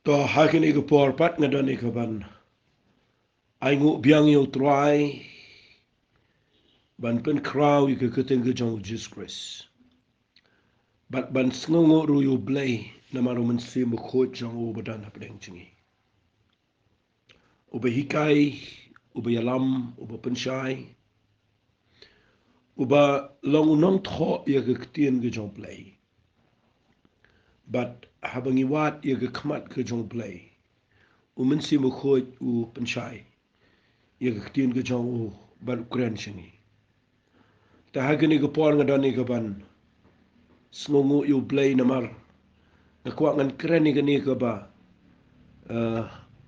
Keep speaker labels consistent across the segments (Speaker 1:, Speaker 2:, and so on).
Speaker 1: To hakin iko porpat ngadon iko ban Ainguh biang yo try ban pen kraw iko keteng ke jong Jesus Christ. Ban sngongo ru yo blay na maru men se mo khot jong o badan apdeng chingi. Uba hikai, uba yalam, uba penshai, uba long nong tho ya ke ketien ke jong blay. But habangi wat ya ke kmat ke jong blay. Men se mo khot u penshai ya ke ketien ke jong o ban Ukraine chingi. Ta hakin iko por ngadon iko ban sngongo yo blay na mar. Nakuha ngan keren ni gani ka ba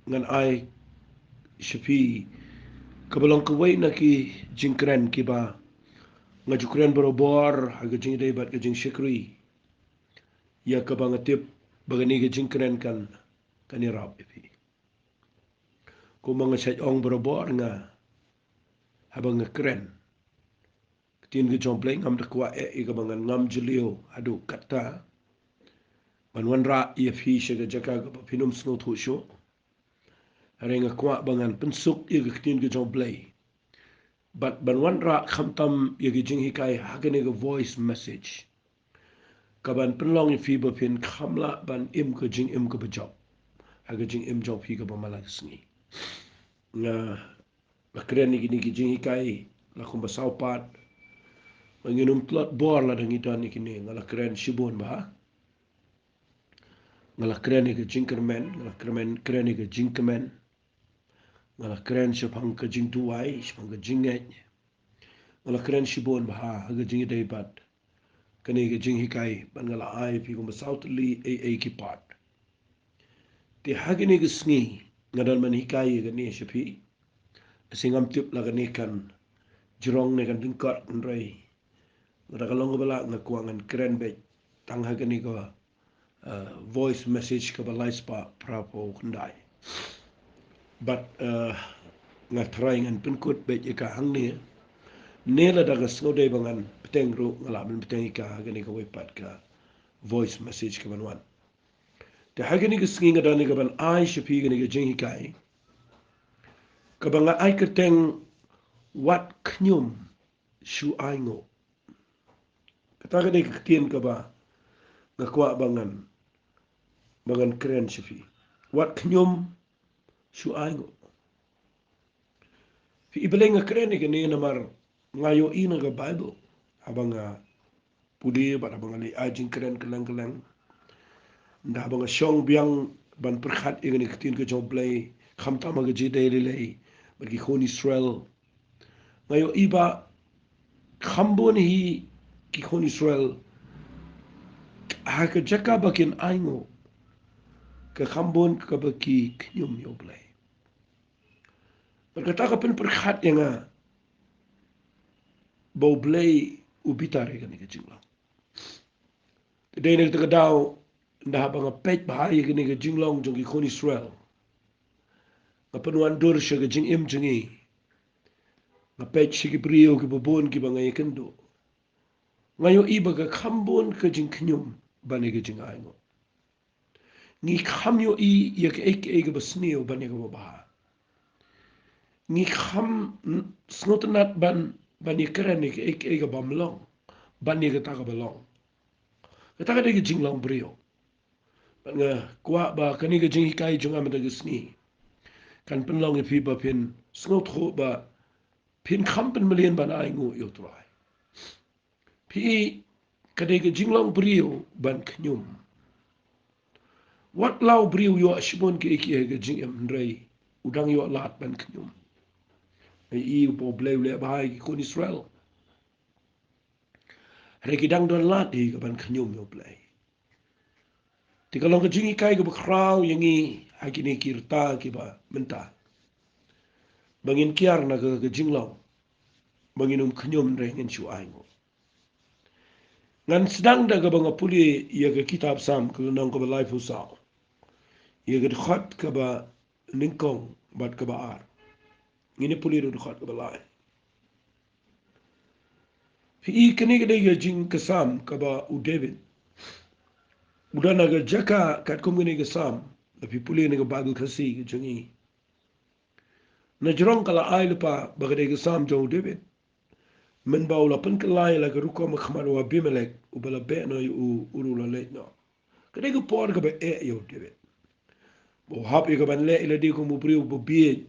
Speaker 1: ngan ai shapi kabalong kawai na ki jing keren ki ba nga jukren barobor haga jing day bat ka jing shikri ya ka ba ngatip bagani ka jing keren kan kanirap ipi kung mga sayong barobor nga habang nga keren tin ka jong play ngam takwa ka ba ngam julio adu kata banwan ra ia fi shaga jaka ka pinum snot husyo Renga kwa bangan pensuk ia ketin ke jong play. But banwan ra khamtam ia ke jing hikai hakene ke voice message. Kaban penlong i fi bapin khamla ban im ke jing im ke bejok. Haga jing im jong fi ke bamala sengi. Nga keren ni ke jing hikai la kumba saupat. Manginum tlot bor la dangi dan ni kini ngala keren shibun bah. Ngala keren ni ke jing kermen, ngala keren ni ke jing kemen. Ngala keren shapang ka jing tuai, shapang ka jing ngej. Ngala keren shibon baha, haga jing day bat. Kani ka jing hikai, ban ngala ai pi kumba south li ay ki pat. Ti haga ni ka sngi, ngadan man hikai ka ni shapi. Singam tip la ka ni kan, jirong ni kan tingkat nrai. Ngada kalong ka bala nga kuangan keren bet. Tang haga ni ka voice message ka balai spa prapo kandai. But nga try ngan penkut bet ika hang ni nela daga snode bangan peteng ro ngalamin peteng ika gani ka wepat ka voice message ka banwan te hagani ka sngi ngada ni ka ban ai shapi gani ka jing hikai ka banga ai ka teng wat khnium shu Ainguh kata gani ka tien ka ba nga kwa bangan keren shapi wat khnium shu Ainguh fi ibeleng keren ni gani namar ngayo ina ka Bible abanga pudi pada bangali ajing keren kelang-kelang nda banga shong biang ban perkhat ingani ketin ke jong play khamta ma ge daily lay bagi khon Israel ngayo iba khambon hi ki khon Israel ha ke jaka bakin Ainguh ke khambon ka baki Khnium yo play berkata ka pen perkhat yang bau play ubitare kan ke jingla Today nag tagadaw nda banga pet bahaya gani ga jinglong jong ki khon Israel. Nga panuan dur siya ga jing im jingi. Nga pet siya ki brio ki babon ki banga ikendo. Ngayo iba ga khambon ka jing Khnium bani ga jing Ainguh. Ngi khamyo i ya ka eke basniyo bani ga babaha. Ngi kham snotanat bani keren ni ka eke bamlong bani ga taga balong. Kata ka jing long brio. Nga kuat ba kani ka jing hikai jong amata gesni kan penlong fi ba pin sngot kho ba pin khampen melian ban Ainguh yo try pi kadai ka jing long brio ban Khnium wat lau brio yo ashbon ke ka jing em ndrai udang yo lat ban Khnium ai po bleu le ba ki kon Israel reki dang don lat di ka ban Khnium yo play Ti kalong ka jingi kai ka bakraw yangi hakini kirta ki ba menta. Bangin kiar na ka jinglaw. Banginum Khnium rengin shu Ainguh. Ngan sedang da ka banga puli iya ka kitab sam ka nang ka ba life usaw. Iya ka dukhat ka ba ningkong bat ka ba ar. Ngini puli ro dukhat ka ba lai. Fi kani ka ka jing ka sam ka ba u David. Udah naga jaka kat kumini ka sam tapi puli ni ke Bible kasih ke jangi. Na jerong kala ai lepa bagade ke Sam jong David. Men bau la pen kelai la ke ruko ma khmaru Abimelek u bala be no u uru la le no. Kade ke por ke be yo David. Bo hap ke ban le ila di ko mu priu bo bi.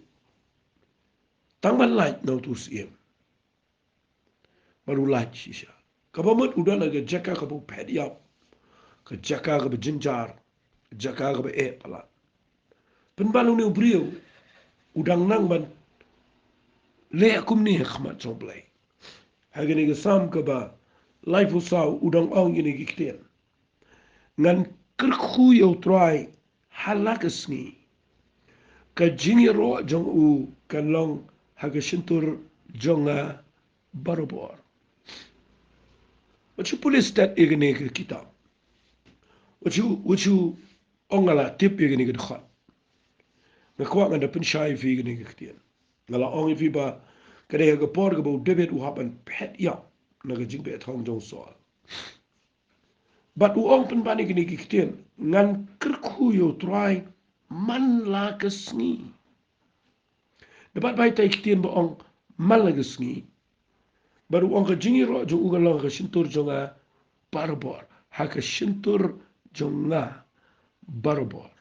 Speaker 1: Tang ban lai no tu siem. Baru lai sisa. Kabamut udah la ke jaka ke bo pet yap. Ke jaka ke be jinjar. Jaka ke be pala. Pen balu ni u priu udang nang ban le akum ni khmat so blai. Hagani ke Sam ke ba life usau udang ong ini gikten. Ngan kerkhu yo try halakas ni. Ka jingi ro jong u kan long hagashintur jonga barobor. Wachu pulis dat igani ke kitab. Wachu ongala tip igani ke dkhat. Ngakwa nganda penshai fi igani ke ktian. Ngala ong fi ba kadai ke por ke bo David u hapan pet ya naga jing be thong jong soal. But u ong pen bani gini kiktian ngan kerkhu yo try man la kesngi. Dapat bai tai kiktian bo ong man la kesngi. Baru ong ka jingi ro jong uga long ka shintur jonga barabor. Ha ka shintur jonga barabor.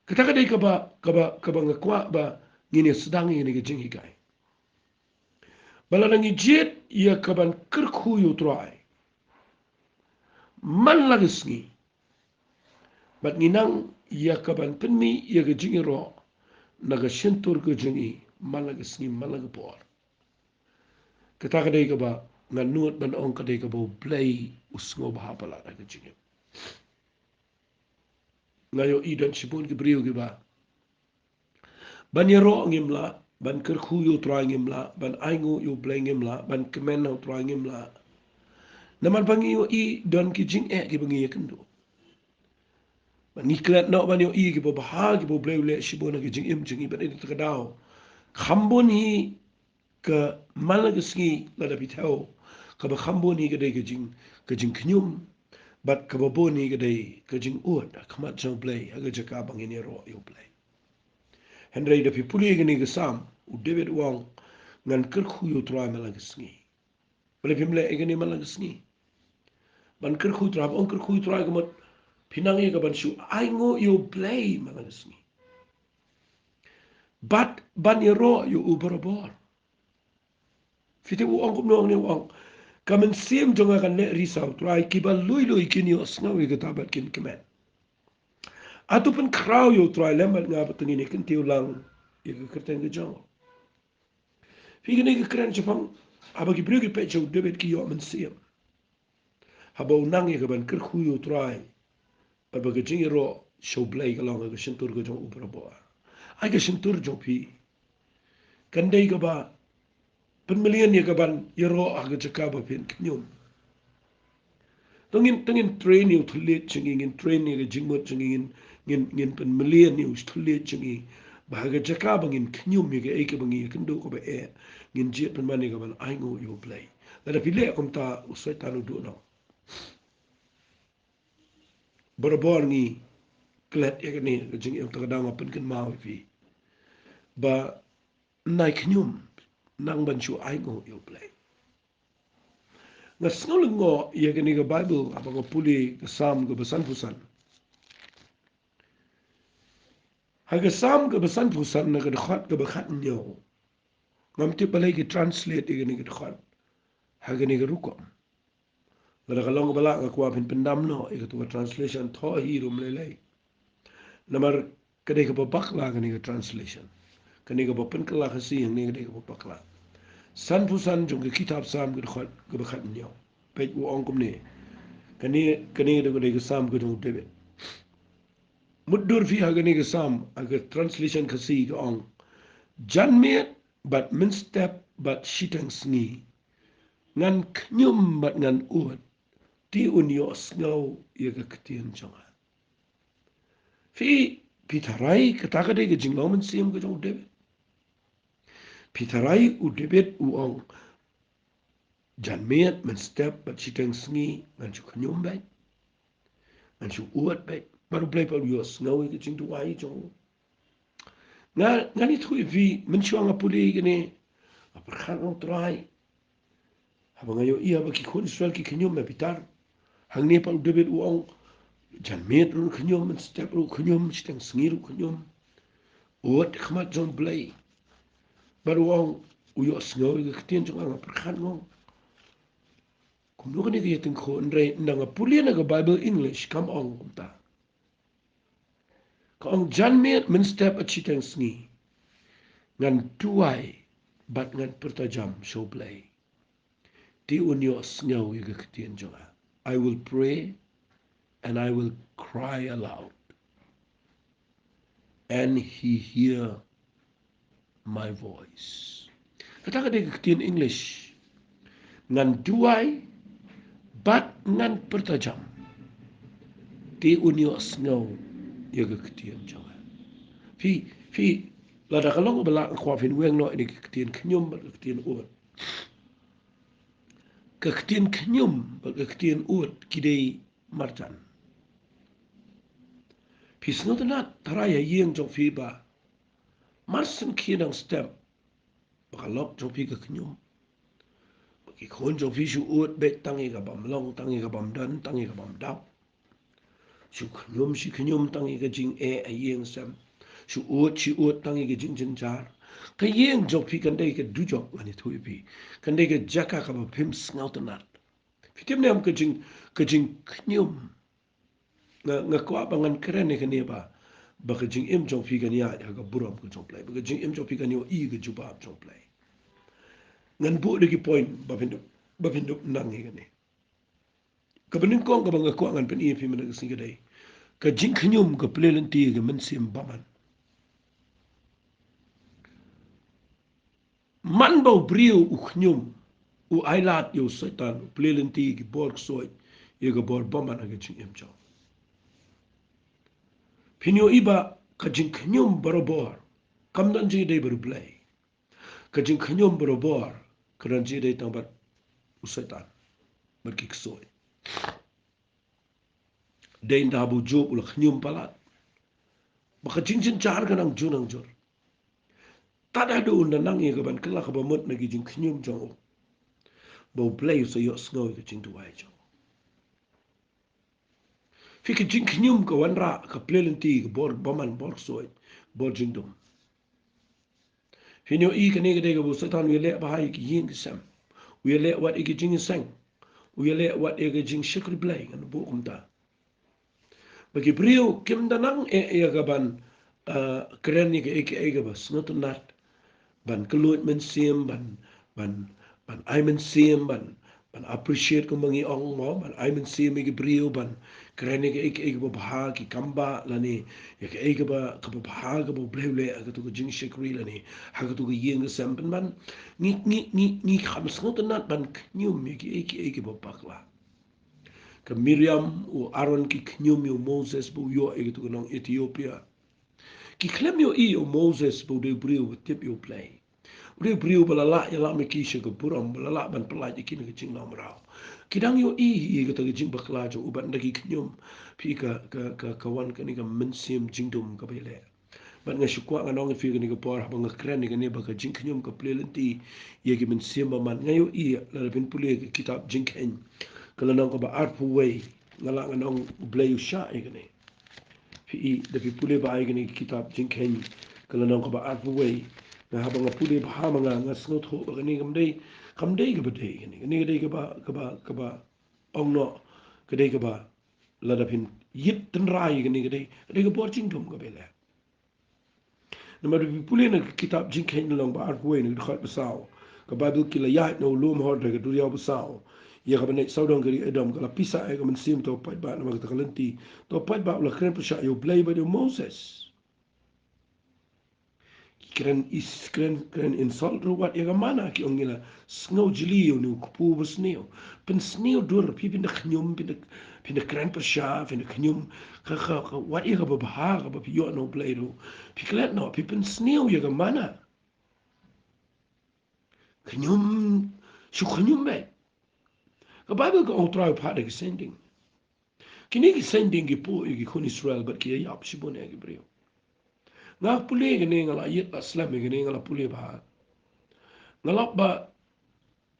Speaker 1: Ketaka dai kaba ngakwa ba ngini sedang ini ke jingi kai. Bala nangi jet ia kaban kerkhu yo try. Man la kesngi. Bat nginang ia kaban penmi ia ke jingi ro naga shintur ke jingi malaga sngi malaga por. Kata kadai ka ba ngan nuot ban ong kadai ka ba play usngo bahapala naga jingi. Ngayo idan sipun ke beriu ke ba. Ban yero ngimla ban kerkhu yo try ngimla ban Ainguh yo play ngimla ban kemen yo try ngimla. Naman bangi yo I don ki jing ke bangi kendo. Ni klat no ban yo I ke bo bahag bo play le sibona ke jing im jing ban itu kadao. Khambon hi ke malagasngi lada bitau ka ba khambon hi ke dai ke jing Khnium bat ka ba boni ke dai ke jing ut khamat jong play aga jaka bang ini ro yo play. Henry da pipuli ke ni ke Sam u David wang ngan kerkhu yo try malagasngi. Bale pimle ke ni malagasngi. Ban kerkhu trap on kerkhu try ke mat pinangi ka ban shu Ainguh yo play malagasngi. But ban ro yo uberabor. Fiti u ong kumno ni ong kamen sim jonga kan le risau try kiba lui kini osngawi ke tabat kin kemen. Atu pun kraw yo try lembat nga patuni ni kin tiulang ye ke kerten ke jong. Fi ni ke keren chapang abagi brigi pecho David ki yo men sim. Haba unang ye ke ban kerkhu yo try. Abagi jingi ro show play ka long ke shintur ke jong uberabor. Ai ke shintur jong pi. Kandai ka ba penmilian ya kaban yero aga jaka ba pin Khnium. Tengin train you tulit chingin train you jingmut chingin ngin penmilian you tulit chingi bahaga jaka bangin Khnium ya ke bangi kendo ko ba ngin jet penmani ka ban Ainguh you play. Lada pile kom ta usai tanu do no. Barabor ni klet ya ni jing yang takadang pen ken mau fi. Ba nai Khnium nang ban chu Ainguh you play. Ngas ngolongo ia kini ke Bible apa ko puli ke Sam ke besan pusan. Haga Sam ke besan pusan na ke dekhat ke bekhat nyo. Ngam ti palai ke translate ia kini ke dekhat. Haga ni ke rukom. Lada kalong bala ngakwa pin pendam no ia ke translation tho hi rum lelai. Namar kene ke babakla kini ke translation. Kini ke bapen kala kasi yang ni kene ke babakla. San pusan jong ke kitab Sam ke dekhat ke bekhat nyo. Pej u ongkum ni. Kani de ke Sam ke jong David. Mudur fi hagani ke Sam agar translation kasi ke ong janmet bat minstep bat shitang sngi ngan Khnium bat ngan ut ti unyo sngau ye ke ketien jonga fi pitarai ketaka de ke jinglomen sim ke jong David pitarai u David u ong janmet minstep bat shitang sngi ngan chu Khnium bat ngan chu ut bat baru play pa yos ngau ke jing tu ai jong ngani thui vi menchuang apuli gini aperkhan ong trai habang ayo ia baki khon Israel ki Khnium me pitar hang ne pa debet uang jan met ru Khnium step ru Khnium steng sngiru Khnium ot khmat jong play baru uang uyos ngau ke ketien jong ang aperkhan ngong kumno ni ke ting khon re nang apuli na ga Bible English come on kumta ka ong jan met men step a chiteng sngi ngan tuai bat ngan pertajam show play ti unios ngau ke ketien jong I will pray and I will cry aloud, and he hear my voice. Kata kata ketin English, ngan duai, bat ngan pertajam, ti unios ngau ya ketin jawa. Fi lada kalong bela kuafin weng no ini ketin Khnium ketin ut. Ketin Khnium ketin ut kidei marjan. Fi snotenat taraya yeng jong fi ba. Marsen kinang step bakalok jong fi Khnium. Bagi khon jong fi su ut bet tangi ka bam long tangi ka bam dan tangi ka bam dap. Su Khnium tangi ka jing yeng sam. Su ut tangi ka jing jing jar. Ka yeng jong fi kandai ka du jok mani thui pi. Kandai ka jaka ka ba pim sngaut nat. Fitim nem ka jing Khnium. Nga kwa bangan keren ne kane ba. Baka jing im jong fi kan ya ka buram ka jong play. Baka jing im jong fi kan yo ka jubab jong play. Ngan bu lagi point bapinduk nang ni. Kabenin kong ka banga ko ngan pen fi mana kasi kadai. Ka jing Khnium ka plelenti ka mensim baman. Man bau brio u Khnium u ailat yo setan plelenti ki borg soy ye ka bor baman ka jing im jong. Pinyo iba ka jing Khnium barobor kamdan ji dai baru play. Ka jing Khnium barobor karan ji dai tambat u setan berkik soy. Dain dabu job ula Khnium palat. Baka jing jar kanang junang jor. Tada do na nang ye kaban kala ka bamot na jing Khnium jong. Bau play sa yo snow ka jing tuwai jong. Fi ka jing Khnium ka wanra ka plelenti ka bor baman bor soy bor jing dum. Fi nyo I ka nega dega bu setan we le bahai ki yin sam. We le wat I ka jing sang. We le wat I ka jing shikri play kan bu kumta. Bagi brio kim danang kaban keren ni ka ka bas not nat ban kelut men sim ban I men sim ban appreciate ko mangi ong mo ban I men sim ki brio ban keren ni ka bah ki kamba lani ka ba bah ka bo blele ka tu jing shikri lani ha ka tu yeng sam ban ni kham snot nat ban Khnium ki ba pakla ka Miriam o Aaron ki Khnium o Moses bu yo tu nong Ethiopia ki klem yo I o Moses bu de brio tip yo play de brio balala ya la me ki she ko buram balala ban pala ki ni jing nam rao kidang yo I ka ta jing bakla jo uban da ki Khnium pi ka wan ka ni ka mensim jingdum ka bele ban nga shukwa nga nong fi ni ka por ba nga kren ni ka ne ba ka jing Khnium ka plelenti ye ki mensim man nga yo I la bin puli ki kitab jing ken kalau nong ko ba arpu way ngala nga nong blay sha igni fi da fi pule ba igni kitab jing ken kalau nong ko ba arpu way na haba nga pule ba ha nga snot ho ba ni kamdei ga ba dei ni dei ka ba ong no ka dei ka ba la da pin yip tan rai igni ga dei ka bor jing dum ga bele na ma fi pule na kitab jing ken long ba arpu way ni khat ba sao ka bible kila ya no lum hor da ga du ya ba sao ia ka bane saudang kari Adam kala pisa ay ka man sim to pat ba na magtakalenti to pat ba la kren pasya yo blay ba de Moses kren insult ro wat ia mana ki ongila snow jili yo ni kupu besneo pen sneo dur pi pin de Khnium pin de kren pasya pin de Khnium ka wat ia ka ba ka ba pi yo no blay ro pi klet no pi pen sneo ia ka mana Khnium su Khnium be ka Bible ko otrai pa de sending kini ki sending ki po ki kon Israel bat ki yap sibon e Gabriel nga pule gene ngala yet aslam gene ngala pule ba ngalap ba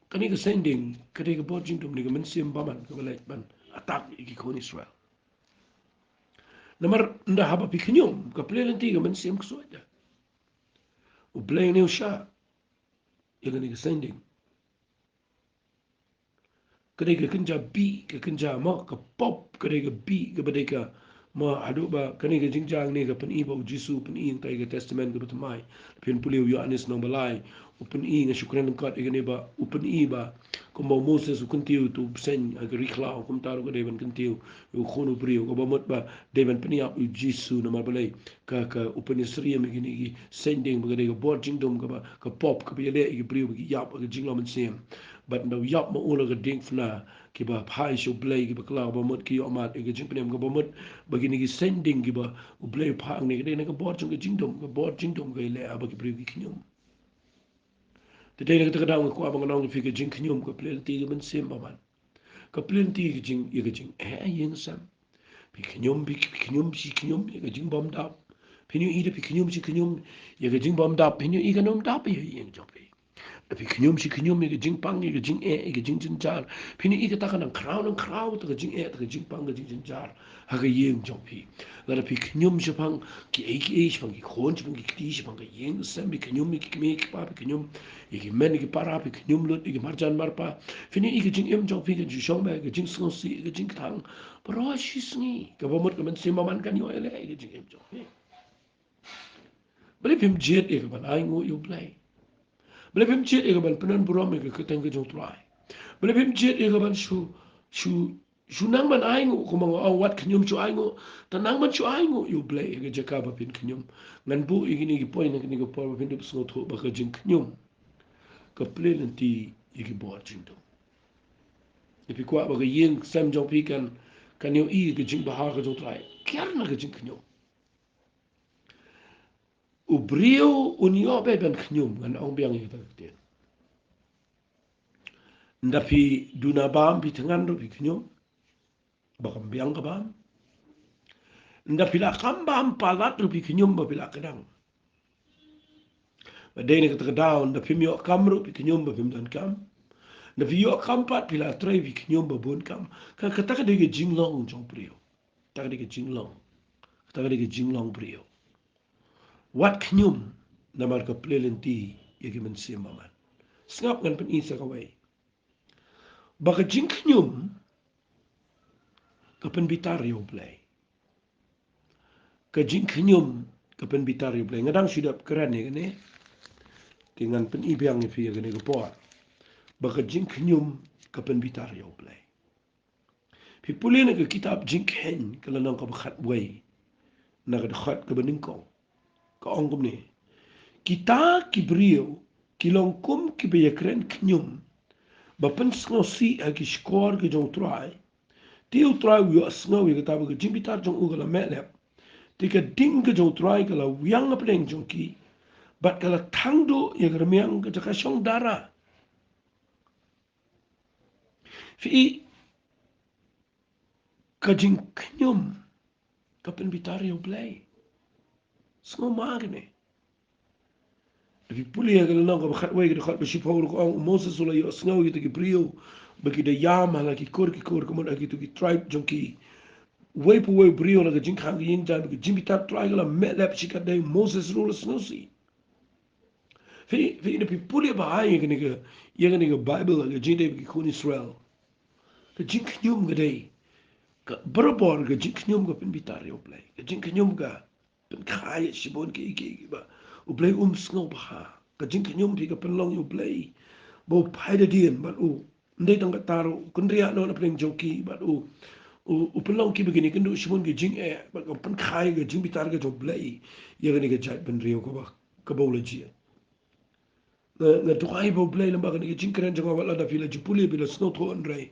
Speaker 1: kani ki sending kani ki bojing dum ni men sim baman ka balai ban atak ki kon Israel namar nda haba pi Khnium ka pule lenti men sim ko soja u blay ne usha gene ki sending kade ka kenja bi ka kenja ma ka pop kade ka bi ka bade ka ma adu ba kane ka jingjang ne ka pen iba u jisu pen i tai ka testament ka betamai pen puliu Yohanes no balai u pen i nga shukran kat e ne ba u pen i ba ko mo Moses u kentiu tu sen ka rikla u kum taru ka deban kentiu u khonu priu ko ba mot ba deban pen ya u jisu na ma balai ka u pen isria me gini ki sending ba ka bor jingdom ka ba ka pop ka be le ki priu ki yap ka jinglo men sem but no yap ma ula ka ding fna ki ba pai shu blay ki ba kla ba mot ki yo mat e ka jing penem ka ba mot begini ki sending ki ba u blay phang ni ka ka bor chung ka jingdom ka le aba ki priu ki Khnium te dei ka dang ko aba ngong fi ka jing Khnium ka plel ti ka ben sem ba man ka plel ti ki jing ye ka jing yen sam pi Khnium si Khnium ye ka jing bom dap pinyu i de pi Khnium si Khnium ye ka jing bom dap pinyu i ka nom dap ye yen jong pi tapi Khnium si Khnium ke jing pang ke jing ke jing jin jar pini i ke ta kan krau ta ke jing ta ke jing pang ke jing jin jar ha ke yeng jong pi la pi Khnium si pang ki pang ki khon si pang ki kli si pang ke yeng sem bi Khnium ki me ki pa bi Khnium i ki men ki para bi Khnium lut i ki marjan mar pa pini i ke jing em jong pi ke ju shong ba ke jing song si ke jing thang pro shi sngi ke ba mot ke men sim man kan yo ele ke jing em jong pi beli pim jet e ke ban Ainguh you play beli pim jet e ban penan buram e ke teng ke jong trai beli pim jet e ban shu nang ban Ainguh ko mang wat Khnium chu Ainguh ta nang ban chu Ainguh you play e ke jaka ba pin Khnium ngan bu e ni ki point ni ko por pin du so tho ba ke jing Khnium ka play lenti e ki bor jing do e pi kwa ba ke yin sam jong pi kan yo i ke jing ba ha ke jong trai kyar na ke jing Khnium u brio un yo be ban Khnium ngan ong biang e ta te ndapi duna bam pi tengan ro pi Khnium bakam biang ka bam ndapi la kam bam palat ro pi Khnium ba pila kadang ba de ne ka down ndapi mi kam ro pi Khnium ba pim dan kam ndapi yo kam pat pila trai pi Khnium ba bon kam ka ta ka de ge jinglong jong brio ta ka de ge jinglong ta ka de ge jinglong brio wat Khnium na mar ka plelenti ye ge men sim man snap ngan pen isa ka wai ba ka jing Khnium ka pen bitar yo play ka jing Khnium ka pen bitar yo play ngadang sidap keren ne dengan pen ibiang ni fi ga ne ko por ba ka jing Khnium ka pen bitar yo play pi pulin ka kitab jing hen ka lanang ka khat wai na ka khat ka bening ko ka ongum ni kita ki brio ki long kum ki be kren Khnium ba pen sngo si a ki skor ki jong try ti u try wi sngo wi ka ta ba ka jing bitar jong u ka la melep ti ka ding ka jong try ka la wiang ka pleng jong ki bat kala tangdo ya germiang ka jaka shong dara fi ka jing Khnium ka pen bitar yo play sngo magne fi puli ya kala nang ka khat wai ka khat ba shi paul ko Moses ula yo sngo ki ki brio ba ki de yam hala ki kor ko mo ki to ki tribe jong ki wai pu wai brio la ka jing khang yin jan ki jing bitar try la melep shi ka de Moses rule sngo si fi ina pi puli ba ai ga ni ga ye ga ni ga Bible ga jing de ki kun Israel ka jing Khnium ga dei ka berabor ka jing Khnium ka pen bitar yo play ka jing Khnium ka pen khai shibon ki ba u play sngo ba ka jing Khnium pi ka pen long yo play bo pai da dien ba u ndai tang ka taro kun ria no na pleng joki ba u pen long ki begini kan du shibon ki jing ba ka pen khai ka jing bitar ka jo play ye ga ni ka jai pen rio ko ba ka bo la ji na tukai bo play lamba ni jing kren jang wala da fila jipuli bila snow to andrai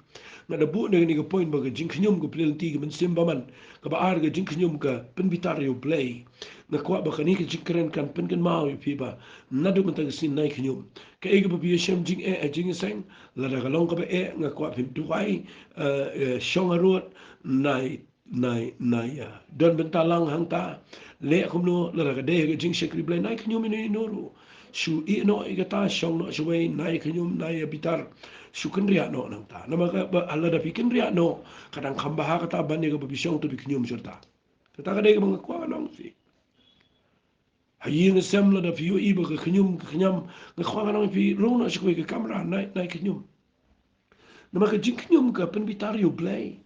Speaker 1: na da bu ni ka point ba ka jing Khnium ka play ti ka men sim ba man ka ba ar ka jing Khnium ka pen bitar yo play na kwa ba ka ni ka jing kren kan pen kan mau yo pi ba na du man ta sin nai Khnium ka e ka ba bi shem jing jing seng la da ka long ka ba nga kwa pin tukai shong arot nai nai ya don bentalang hang ta le kum no la ga de ga jing shekri blai nai khnium ni no ru shu i no i ga ta shong no shwe nai khnium nai bitar shu kan ria no nang ta nama ga alla da pikin ria no kadang khamba ha ka ta ban ne ga bi shong to bi khnium jurta ta ga de ga bang kwa nong fi hayi nga sem la da fi i ba ga khnium khnyam ga kwa nong fi ro no shwe ga kamera nai khnium nama ga jing khnium ka pen bitar yu blai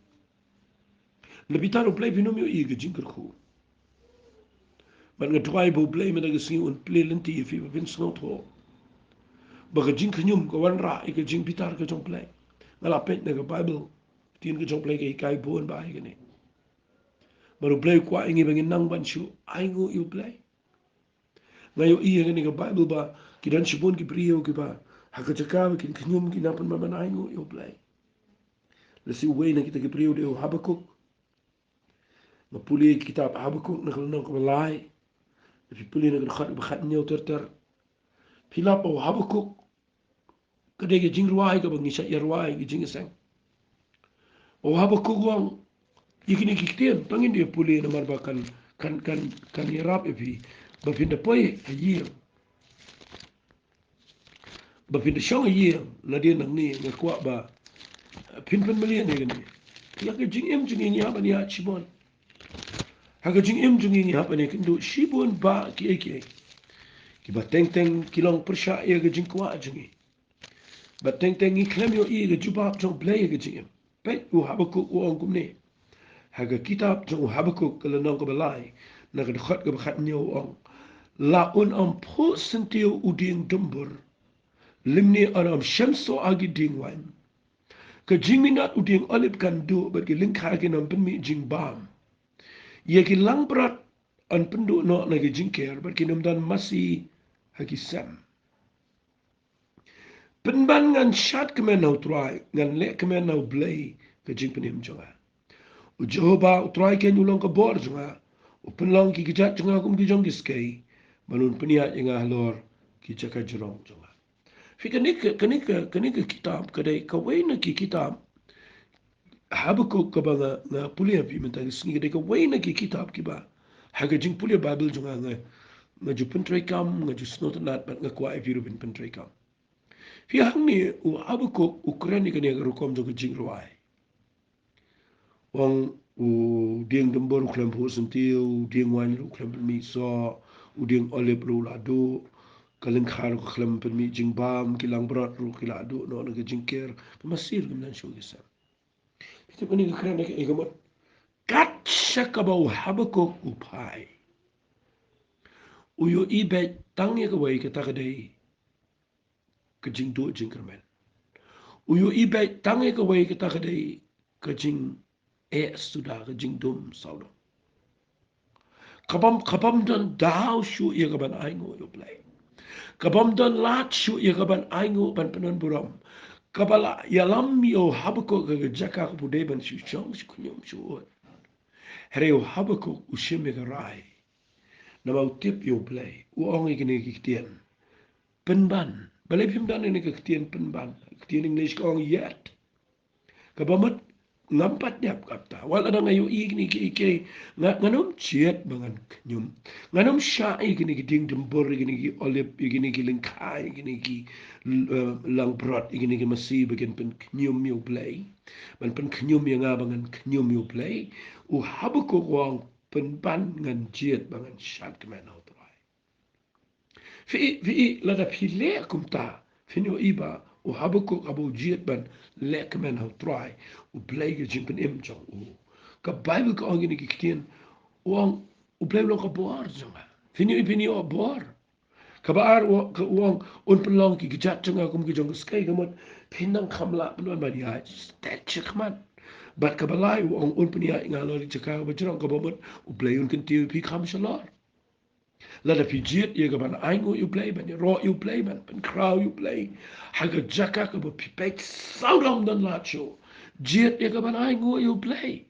Speaker 1: le bitar u blai binom yu i ga jing khu man nga twai bo play man nga sing un play lenti if you been snot ho ba ga jing khnyum ko wan ra i ga jing pitar ka jong play nga la pet nga bible tin ka jong play ka kai bon ba i ga ne ma play kwa ingi bangin nang ban shu Ainguh you play nga yo i ga ni ga bible ba ki dan shibon ki priyo ki ba ha ka chaka ki khnyum ki na pan ma man Ainguh you play le si we na kita ki priyo de Habakuk ma puli kitab Habakuk na ko lai fi puli na ko khat nyo ter Pilap o Habakuk kadege jing ruai ka bangi sa ruai ki jing sang o Habakuk wang ikini kiktian pangin dia puli na marba kan irap epi bapinda poi a year bapinda shong a year la dia nang ni ngakwa ba pin million ni gani ya ka jing em jing ni haba ni ha chibon ha ka jing em jing ni haba ni kindu shibon ba ki ba teng kilong persha ya ka jing kwa jing But teng i klem yo i ga jubab jong play ga jing. Pet u Habakuk u ong kumne. Ha ga kitab jong Habakuk ka lanong ka balai. Na ga khat ga khat nyo ong. La un am po sentio u ding dumbur. Limni an am shamso agi ding wan. Ka jing minat u ding olip kan du bat ki link hagin am penmi jing bam. Ye ki lang berat an pendu no na ga jing ker bat ki nam dan masih hagi sam. Penban ngan shat kemen nau try ngan le kemen nau blay ke jing penim jonga. U Jehovah u try ken ulong ka bor jonga. U penlong ki kijat jonga kum ki jong kiskei. Balun peniat yang halor ki jaka jerong jonga. Fi kanika kitab kadai kawai na ki kitab Habakuk ka ba nga pulia pi mentang singi kadai kawai na ki kitab ki ba. Haga jing pulia Bible jonga nga ju pentrai kam nga ju snotanat bat nga kwa eviru pentrai kam. Fi hang ni u Habakuk Ukraine kan yang rukom jo jing ruai. Wang u ding dembor uklam po sentiu ding wan uklam mi so u ding olip ru ladu kaleng khar uklam mi jing bam kilang berat ru kiladu no na jing ker masir kemen shu gisa. Itu kan ni kran ke egamot kat shakaba u Habakuk u pai. U yo ibe tang ye ka wai ka takadai ka jing do jing kermen. Uyu ibe tangi ka wei kita kadai ka jing sudah ka jing dum saudo. Kabam don dau shu ia ka ban Ainguh yo play. Kabam don lat shu ia ka ban Ainguh ban penon buram. Kabala yalam yo Habakuk ka jaka ka budai ban shu chong shu kunyum shu. Here yo Habakuk ushim ka rai. Nama utip yo play. Uong ikini kiktian. Penban. Balai pimdan ini kiktian penban. Kiktian English ka ong yet. Kabamat ngampat niap kapta wala na ngayo igni ki nganom chiet bangan Khnium nganom sha igni ki ding dembor igni ki olip igni ki lingkai igni ki lang brot igni ki masi bagen pen Khnium yo play man pen Khnium yang bangan Khnium yo play u Habakuk wang pen ban ngan chiet bangan shat kemen au trai fi la da phi le kumta finyo iba u Habakuk abu jiet ban lek men hau try u blege jimpen im jong u ka Bible ka angin ki kien uang u blege lo ka boar jonga fini o boar ka baar ka uang un pelong ki gijat jonga kum ki jong skai gamot pinang khamla penon ba dia stat chikman bat ka balai uang un penia ngalo di chaka ba jong ka bomot u blege un kentiu pi kham shalor la da pijiet ye ga ban Ainguh you play ban ro you play ban crow you play ha ga jaka ka bo pipek saudam dan la cho jiet ye ga ban Ainguh you play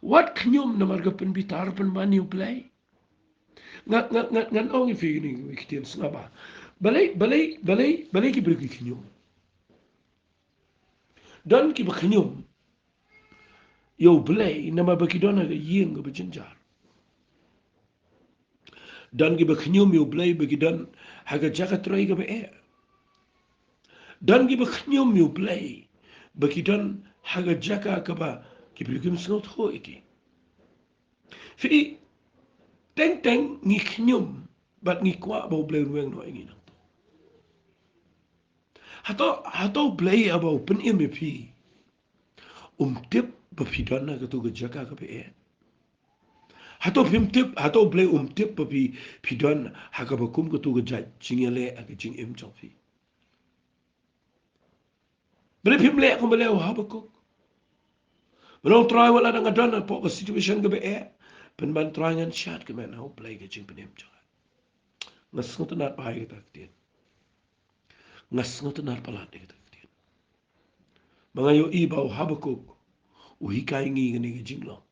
Speaker 1: what Khnium na marga pen bitar pen ban you play ngan ong fi ni wiktian snaba balai ki ber ki Khnium dan ki ba Khnium yo blay nama bakidona ga yeng ga bajinjar dan gi Khnium yo blay bakidan haga jaka troy ga be dan gi Khnium yo blay bakidan haga jaka ka ba ki bilgim snot ho iki fi teng teng ni Khnium bat ni kwa ba blay rueng no ingi nang hato blay aba open MP tip ba fidana ga to ga jaka ka be hato tip hato blay tip ba fi fidan haga ba kum ga to ga jat jingale aga jing im chong fi bele pim le ko bele ha ba ko belum try wala da ngadana po ka situation ga be pen ban try ngan chat ga men how play ga jing penem cha ngas ngot na pa ga ta tin ngas ngot na pa la ga ta tin mga yo ibaw ha ba ko u hikai ngi ga ni ga jing lo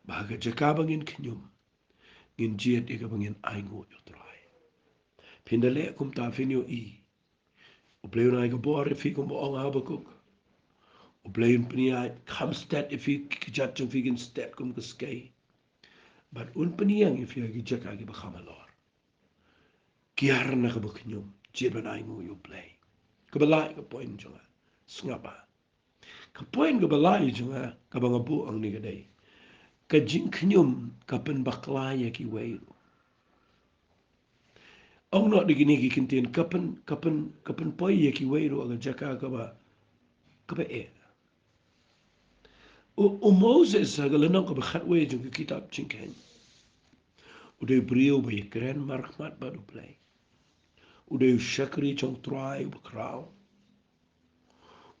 Speaker 1: ba ga jaka bangin Khnium ngin jiet ga bangin Ainguh yo try pindale kum ta finyo I u play na ga bo re fi kum bo ha ba ko u play pnia Kamstad if you kijat chung figin stat kum ka sky but un peniang if you jaka gi ba khamalor kiar na ka ba Khnium jiet ban Ainguh yo play ka ba lai ka point jonga ngapa ka point ka ba lai jonga ka ba ngabu ang ni ga dai ka jing Khnium ka pen bakla ya ki wei ong no de gini ki kintin ka pen poi ya ki wei ro ga jaka ka ba o Moses ga le no ka ba khat wei jong ki kitab chinken o de brio ba ye kren markhmat ba do play o de shakri chong try ba krau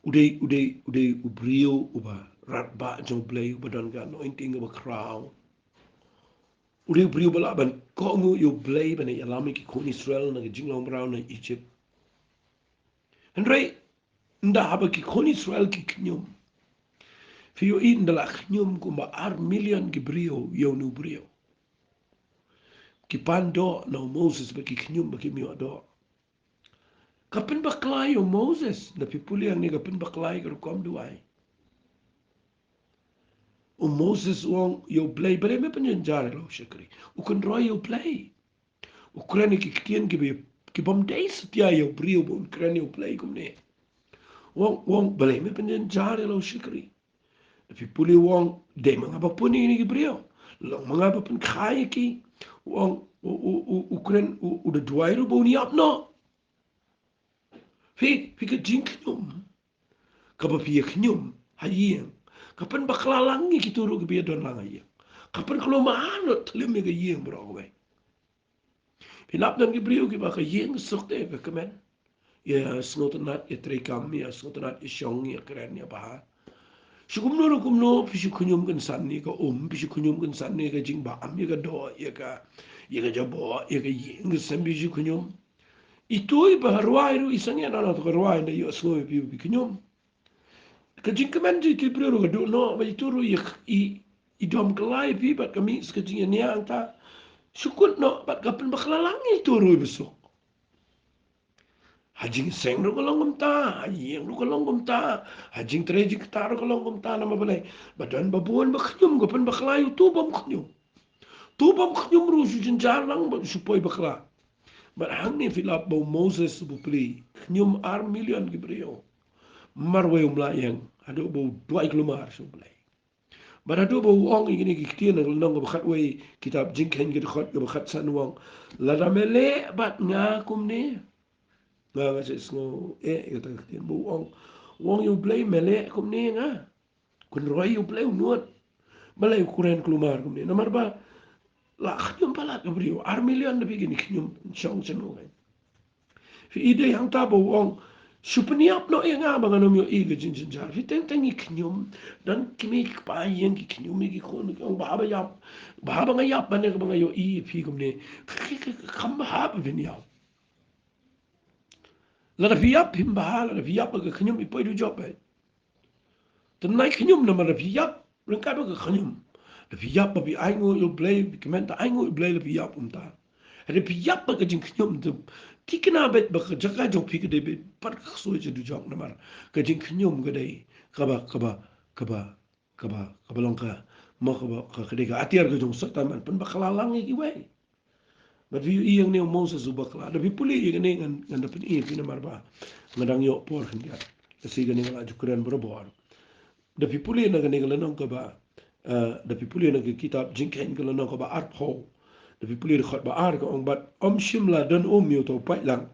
Speaker 1: ude brio uba rat ba jong play ba don ga no inting ba krau ude brio bala ban ko ngu yo play ban ya lami ki ko Israel na jinglong brown na Egypt andre nda haba ki ko Israel ki Khnium fi yo in da Khnium ko ba ar million ki brio yo nu brio ki pando no Moses ba ki Khnium ba ki mi do kapen baklay yo Moses na pipuli ang ni kapen baklay ko kom duai o Moses wong yo play bare me penyen jare lo shakri u kun roy yo play u krani ki kien ki bom days tia yo brio bon krani yo play kum ne wong bare me penyen jare lo shakri fi puli wong de mga ba puni ni ki brio lo mga ba pen khai ki wong u kren u de duai ro boni up no fi ka jing Khnium ka ba fi Khnium hayeng kapan baklalangi ki turu ki biadon langai kapan kalau mahal telim ga yeng bro we pinap dan ki brio ki ba ka yeng sokte ka kemen ya snotanat ya trekam ya snotanat ya shong ya keren ya ba sukumno pisu Khnium kan sanni ka pisu Khnium kan sanni ka jing ba am ya ka do ya ka jabo ya ka yeng sambi pisu Khnium itu iba ruai ru isangnya na to ruai na yo so pi Khnium kajing kemen di brio ga do no ba ituru i dom kelai pi bat kami sekajing ni anta sukut no bat kapen baklalangi turu besok hajing seng ro kolong ta hajing ro kolong ta hajing treji tar kolong ta nama balai badan babuan ba Khnium go pen baklai tu bom Khnium ru su jarang ba supoi bakla bat hang ni filap bo Moses bu pli Khnium ar million ki brio marwe umlayang ado bo 2 kilometer so play barado bo wong ingini ki tien ng nong ba khat we kitab jingken ki khot ba khat san wong la ramele bat nga kum ne nga ga se ngo ga ta tien bo wong you play mele kum ne nga kun roi you play nuot balai kuren kelumar kum ne nomor ba la Khnium pala ka brio ar million de begini Khnium chong cheno ga fi ide yang ta bo wong supeniap no yang nga mga nom yo iga jinjar fi teng Khnium dan kimi pa yang ki Khnium ki kon ang baba nga yap bane ka mga yo i fi kum ne kam ba vin yap la fi yap him ba la fi yap ka Khnium i poi du job ai tan nai Khnium na ma fi yap ren ka ba ka Khnium la fi yap ba bi Ainguh yo play comment Ainguh play la fi yap ta ada fi yap ba ka jing Khnium tu tikna bet ba jaka jong pi ke de par ka so je du jong na mar ka jing Khnium ga dai ka ba kabalong ka mo ka kedega atiar ke jong sataman pen bakalalang iki wai. But vi iyang ne Moses ubakla da vi puli iyang ne ngan da pen iya pina marba ngadang yo por hendia. Kasi gani ngala jukuran berobor. Da vi puli na gani ngala nong ka ba da vi puli na ke kitab jingkain ngala nong ka ba arpo. Da vi puli khot ba ar ka ong bat shimla dan yo to pai lang.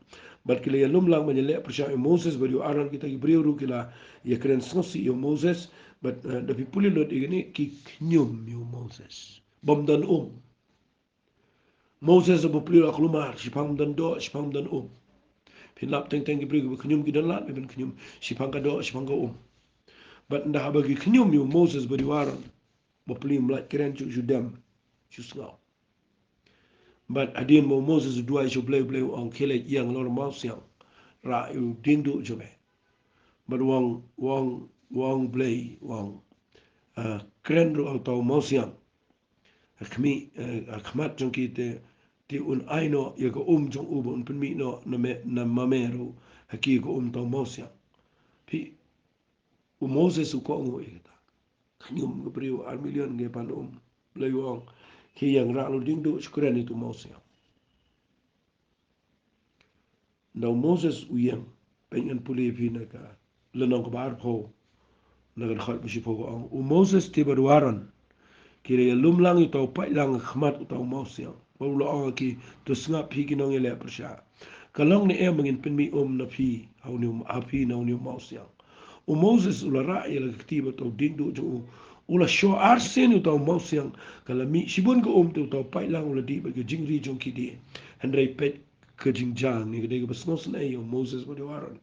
Speaker 1: Bat kila ya lum lang manyele persya Moses bari aran kita Ibreu ru kila ya kren sngosi yo Moses but da vi puli lot igani ki Khnium yo Moses. Bom dan Moses abu pli ak lumar sipang dan do sipang dan pinap teng teng gibri Khnium gidan lat ben Khnium sipang ka do sipang ka but nda habagi Khnium yo Moses bari waran bo pli mlat kren chu judam chu sngaw but adin mo Moses dua chu blay blay on kele yang lor mausiang ra yu dingdu jobe but wang blay wang kren ro auto mausiang akmi akmat jongki ti un aino ya ko jong ubo un penmi no na mamero haki ko to mosia pi Moses ko ngo ita kanyum ko priu al million ge pan lewong ki yang ra lo ding do skren itu mosia no Moses uyang pengen puli vi na ka lenong ko bar pho na ga khat bi pho ko Moses ti barwaran kira ya lumlang ito pa lang khmat utaw mosia Paulo ang ki to snap hi kinong ele persya kalong ni mangin penmi na phi au ni api na ni mosia Moses ula ra ya ktiba to dingdo jo ula sho arsen utaw mosia kalami sibun ko to utaw pa lang ula di ba jingri jong ki di handrai pet ke jingjang ni de basnos na yo Moses bo waran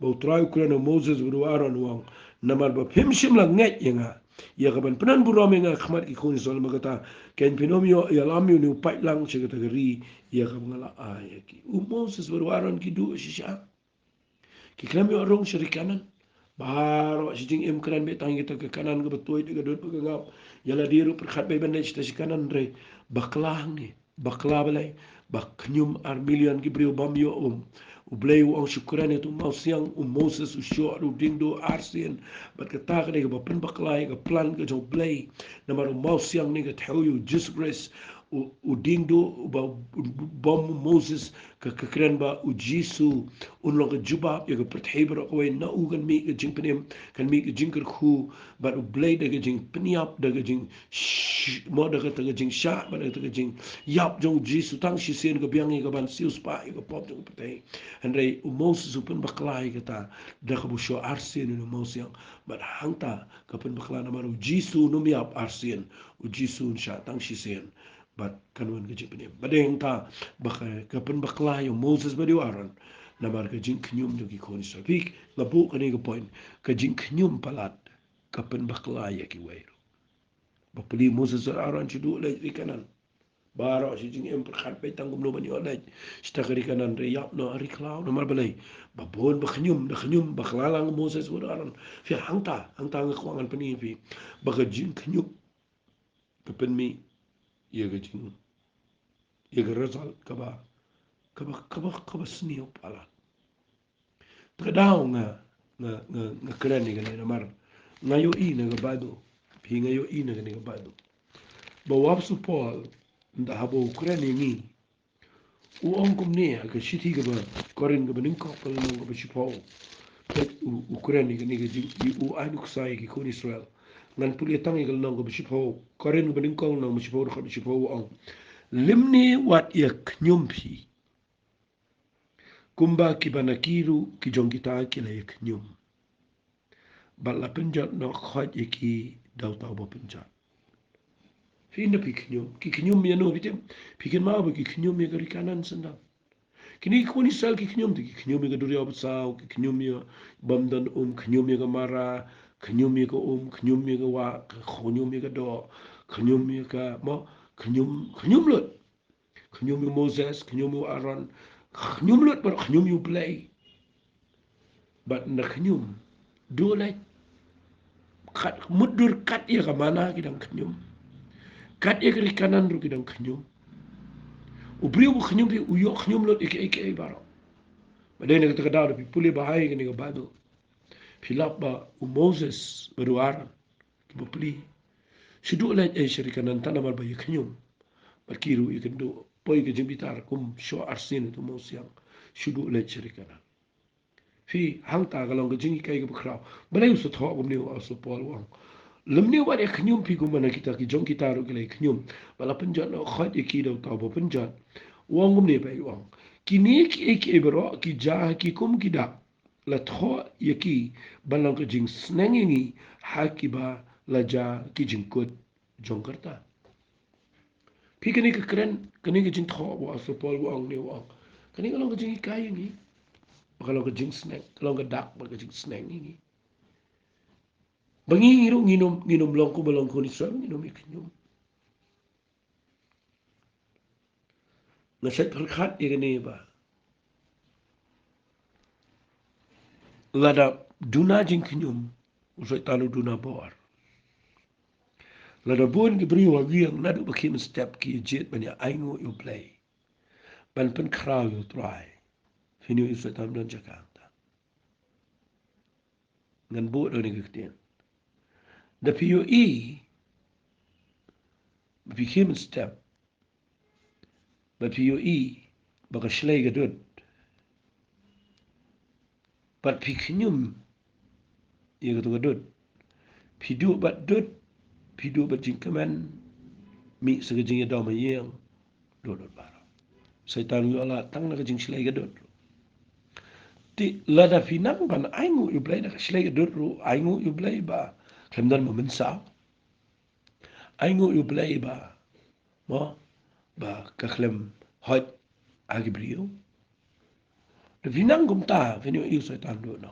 Speaker 1: bo try ko Moses bo waran wang namar ba phimshim la ngai yanga ya kaban penan burame nga khmat ki khoni sol magata ken pinomio ya lamio ni pai lang che kategori ya kam ngala aya ki Moses berwaran ki du shisha ki kramio rong syarikanan baro sijing em kran be tang kita ke kanan ke betul ke dot ke ngap yala diru perkhat be bende sta kanan re baklang ni bakla balai bak Khnium ar million ki brio bamio ublei u syukuran itu mau siang Moses usyo ru dingdo arsien bat ka ta ka ba pen baklai ka plan ka jo blei na mar mau siang ni ka tell you just grace u dingdo ba bom Moses ka kren ba u Jisu un lo ka juba ya ka pertheber ko na u kan mi ka jingpenem kan mi ka jingker khu ba u blei da ka jing peniap da ka jing mo da ka ta ka jing sha ba da ka jing yap jong Jisu tang shi sen ka biang ka ban sius pa ka pop jong pete Andrei Moses upen baklai kata da ka busyo arsien no Moses but hangta ka pen bakla na maru Jisu no miap arsien u Jisu sha tang shi sen but kanwan ka jingpene badeng ta baka ka pen baklai Moses badi waran na mar ka jing Khnium jo ki khoni sa pik la bu ka ni ka point ka jing Khnium palat ka pen baklai ki wairo ba puli Moses aran chudu le kanan baro si jing em perkhat pe tangum no bani olaj sta kari kanan re yap no ari klau no mar balai ba bon ba Khnium da Khnium ba klalang Moses aran fi hangta nga kwangan pani fi ba ka jing Khnium ka pen mi ye ga jing ye ga result ka ba snio pala ta daw nga kren ni ga mar ngayo i na ga bado pi ngayo i na ga ni ga bado ba wap su Paul nda habo kren ni u ongkum ne ga shiti ga ba korin ga banin ko pal no ga shipo pet u kren ni ga jing u ainu kusai ki kon Israel ngan puli tang ga no ga shipo korin ga banin ko no shipo ga shipo ong limni wat ya Khnium phi kumba ki banakiru ki jongita ki la ya Khnium bala penjat no khot ki daw taw bo penjat fi na pi Khnium ya no bitem pikin ma ba ki Khnium ya gari kanan sendang kini ko ni sal ki Khnium ki Khnium ya duri ob saw ki Khnium ya bamdan Khnium ya mara Khnium ya Khnium ya wa Khnium ya do Khnium ya ka mo Khnium lot Khnium ya Moses Khnium ya Aaron Khnium lot bar Khnium ya play but na Khnium do like kat mudur kat ya ka mana kidang Khnium kat ya kiri kanan ru kidang Khnium ubriu Khnium bi uyo Khnium lot ike baro badai na kata kadar pi puli bahai kini ka bado pilap ba Moses baruaran beli sidu le syarikat nan tanam al bayi Khnium berkiru ikan do poi ke jembitar kum syo arsin tu mo siang sidu le syarikat fi hang ta galong ke jingi kai ke bekrau balai usu tho kum ni asu pol wang lemni wa de Khnium pi kum mana kita ki jong kita ru ke le Khnium bala penjat no khat iki do ta bo penjat wang kum ni bai wang kini ki bro ki ja ki kum ki da la tho yaki balang ke jing snengi hakiba la ja ki jingkut jong karta pi kini ke keren kini ke jing tho wa so pol wang ni wang kini kalau ke jing kai ni kalau ke jing sneng kalau ke dak ba ke jing sneng ni bangi ngiru nginum longko ni so nginum ikhnyum na set khat ni ba lada duna jing khnyum usai tanu duna bor lada bon ki bri wa giang nadu bakim step ki jet banya Ainguh you play ban pen kraw you try finu usai tam don Jakarta ngan bo do ni kitien the PUE became step but PUE baka shlay gadut but Khnium ye gadut pidu bat dut pidu bat jingkaman mi segajing do ma yeng do bar Saitan yu ala tang na kajing shlay gadut ti lada finang ban Ainguh you play na shlay gadut ru Ainguh you play ba klemdan mo mensa Ainguh you play ba mo ba ka klem hot agibrio de finang kum ta finu yu Saitan do no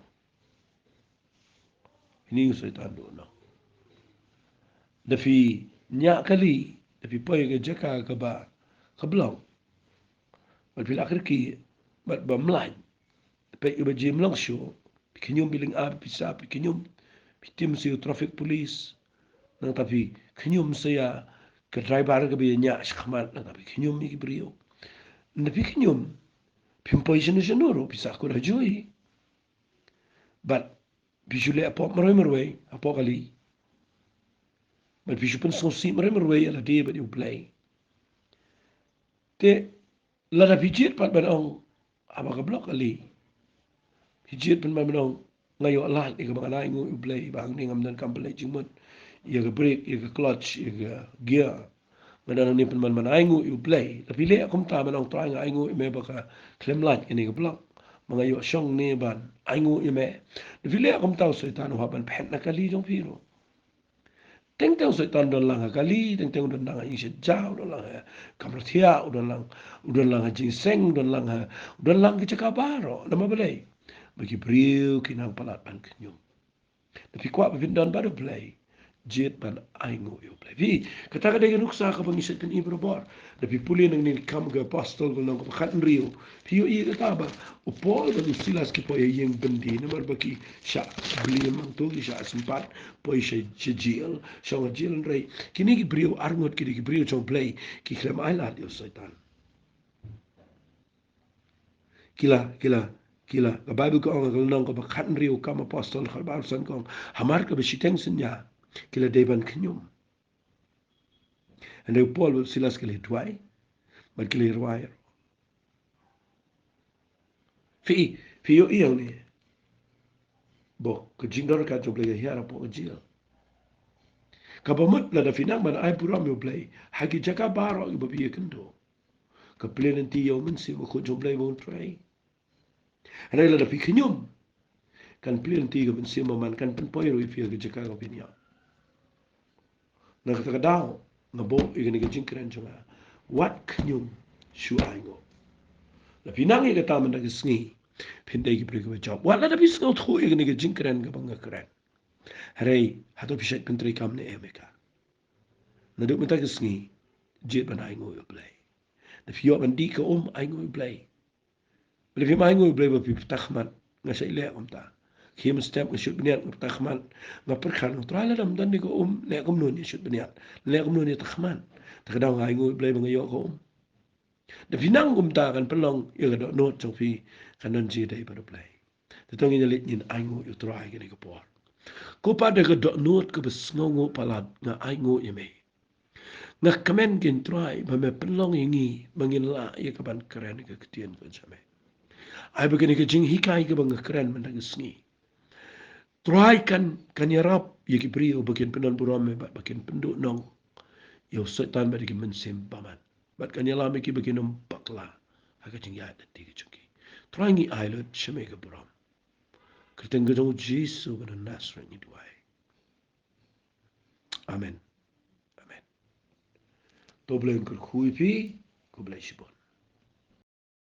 Speaker 1: ini yu Saitan do no de fi nya kali de fi poy ke jaka ka ba ka blong bat fil akhir ki bat ba mlain pe yu ba jim long show Khnium biling a pisa Khnium tim si traffic police nang tapi Khnium saya ke driver ke bi nya shkhmat nang tapi Khnium mi brio na pi Khnium pim position jenoro pisa ko rajoi but bijule apo maroi apo kali but bijupun so si maroi ala de but you play te la pijit pat banong apa ka blok kali pijit pen banong ngayo lah ke bang Ainguh you play bang ni ngam dan kampelai jingmut ya ke brake ya ke clutch ya ke gear ngadan ni pen man Ainguh you play tapi le akum ta banong try Ainguh me baka klem light ini ke blok mangayo syong ni ban Ainguh me vile akum ta Saitan wa ban phet na kali jong piro teng teng Saitan don lang kali teng teng don lang isi jauh don lang kamrathia don lang jing seng don lang ke cakabaro nama belai bagi beriu kinang palat ban Khnium tapi kuat bevindon baru play jet ban Ainguh you play vi kata kada yang nuksa ka bangisat kan ibro bor tapi puli nang ni kam ga apostol ko nang khat rio pi i kata ba upol ba silas ki po yang bendi namar baki sha beli mang tu ki sha sempat po sha jil sha jil rei kini ki brio arngot ki brio chong play ki klem ailat yo Saitan kila ka Bible ko ang nang ko bakhat rio kam apostol khal bar san ko hamar ka besiteng senya kila deban Khnium and Paul silas kila tuai but kila ruai fi yo yang ni bo ke jingdor ka jo play hiara po jil ka bamut la da finang man ai puram yo play hagi jaka baro yo babi kendo ka play nanti yo men si ko jo play bon try and la da fi Khnium kan play nanti ko men si man kan pen poiro fi ga jaka ko pinya na ka daw na bo igani ga jingkran jonga what Khnium shu Ainguh la pinang i kata man nagi sngi pindai ki prika job wala da bis ngau tho igani ga jingkran ga banga kran harei hato pishat pintri kam ne emeka na duk mata ga sngi jit ban Ainguh you play da fiyo ban di ka Ainguh you play beli fi Ainguh you play ba pi takhman nga sa ile ta kim step nga shoot biniat nga takhman nga perkhan nga trala dam dan ni ko le kom nun ni shoot biniat le kom nun ni takhman takadaw nga Ainguh you play ba nga yo ko da finang kum ta kan pelong ya do not chong fi kanon ji dai ba play to tong in lit in Ainguh you try gani ko por Ko pada ke dok nuot ke besngongo palat nga Ainguh yeme. Nga kemen gin try bame penlong ingi mangila ye kapan keren ke ketien ke jame. Ai begini ke jing hikai ke bang keren mendagesngi. Try kan yarap ye ki brio bagian penon burame bagian penduk nong. Yo setan bagi mensim paman. Bat kan yala meki bagian pakla. Aga jing ya dati ke chungi. Try ngi ailot sheme ke buram. Kerten gedong Jesu pada Nasrani ni duai. Amen. Amen. To boleh ker kui pi, ko boleh sibon.